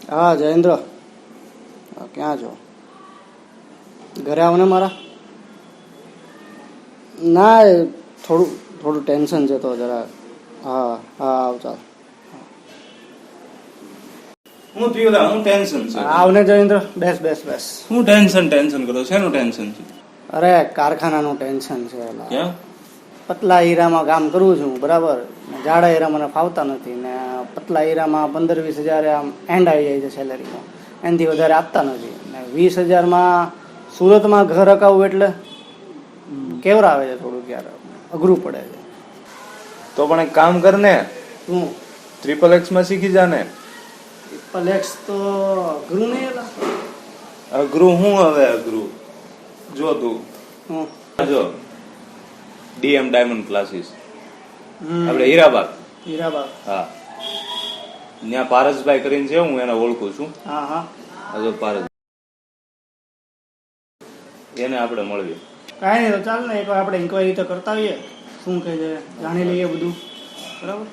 હા જયેન્દ્ર, ક્યાં છો? ઘરે આવો ને મારા. ના એ થોડું થોડું ટેન્શન છે તો જરા. હા હા આવ ચાલ. હું થયું હું ટેન્શન છે? આવને જયેન્દ્ર, બેસ બેસ બેસ. હું ટેન્શન કરો? શેનું ટેન્શન છે? અરે કારખાનાનું ટેન્શન છે. ક્યાં? પતલા હીરામાં કામ કરું છું, બરાબર. જાડા હીરા મને ફાવતા નથી ને પતલા હીરામાં 15-20 હજાર આમ એન્ડ આવી જાય છે સેલેરીમાં. એનાથી વધારે આપતા નથી ને 20 હજારમાં સુરતમાં ઘર અકાવું એટલે કેવરા આવે છે, થોડુંક યાર અઘરું પડે છે. તો પણ એક કામ કર ને, શું? XXX માં શીખી જા ને. XXX તો અઘરું નહીં એલા. અઘરું હું હવે અઘરું? જો તું હું જો DM ડાયમંડ ક્લાસીસ આપણે હીરાબાગ. હીરાબાગ. હા, ત્યાં પારસભાઈ કરીને છે, હું એને ઓળખું છું. હા હા. હજો પારસ, એને આપણે મળીએ. કાંઈ નહીં તો ચાલ ને, એકવાર આપણે ઇન્ક્વાયરી તો કરતા હોઈએ, શું કહે છે જાણી લઈએ બધું, બરાબર.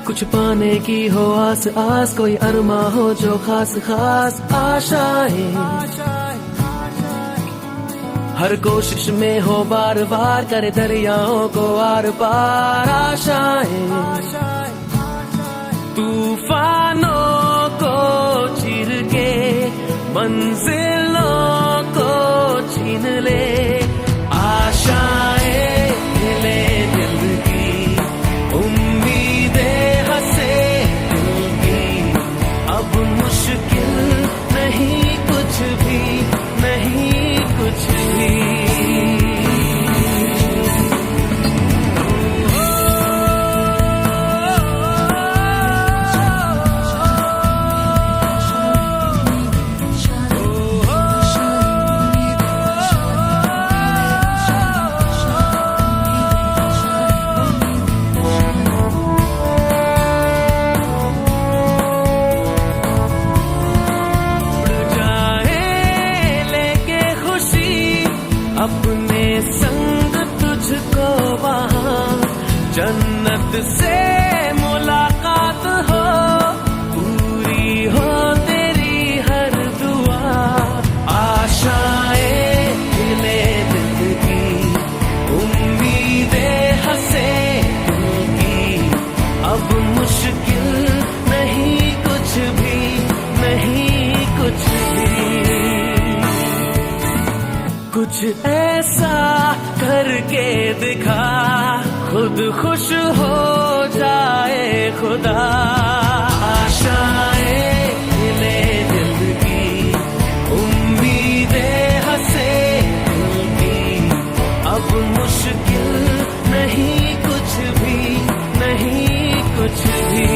कुछ पाने की हो आस आस, कोई अरमा हो जो खास खास आशाएं, हर कोशिश में हो बार बार, करे दरियाओं को आर पार आशाएं, तूफानों को चीर के मंजिलों को छीन ले आशाएं, ले दिल की उम्मीदें हंसे दिल की, अब मुश्किल नहीं कुछ भी, नहीं कुछ भी। अपने संग तुझको वहाँ जन्नत से मुलाकात हो, पूरी हो तेरी हर दुआ, आशाएं खिले दिल की, उम्मीदें हंसे दिल की, अब मुश्किल नहीं कुछ भी, नहीं कुछ भी। कुछ ऐसा करके दिखा, खुद खुश हो जाए खुदा, आशाएं खिले दिल की, उम्मीदें हंसे दिल की, अब मुश्किल नहीं कुछ भी, नहीं कुछ भी।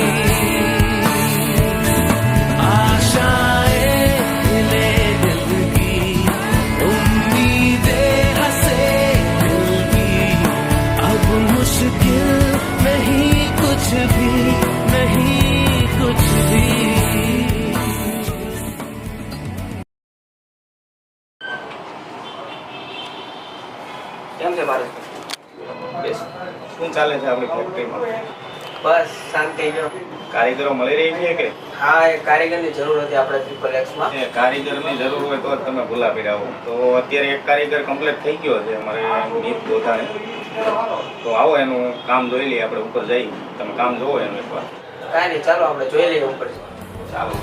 आशाएं खिले दिल की, उम्मीदें हंसे दिल की, अब मुश्किल नहीं कुछ भी, नहीं कुछ भी। કેમ છે ભારત? બેસ. શું ચાલે છે આપણી ફેક્ટરીમાં? બસ શાંતિ જો. કારીગરો મળી રહી છે કે? હા, એ કારીગરની જરૂર હતી આપણે XXX માં. એ કારીગરની જરૂર હોય તો જ તમે ભૂલા પડ્યા હો. તો અત્યારે એક કારીગર કમ્પ્લીટ થઈ ગયો છે અમારે મીત ગોધાણી. તો આવો એનું કામ જોઈ લઈએ, આપણે ઉપર જઈ તમે કામ જોવો એનું એકવાર. કાંઈ નહીં, ચાલો આપણે જોઈ લઈએ ઉપર. ચાલો.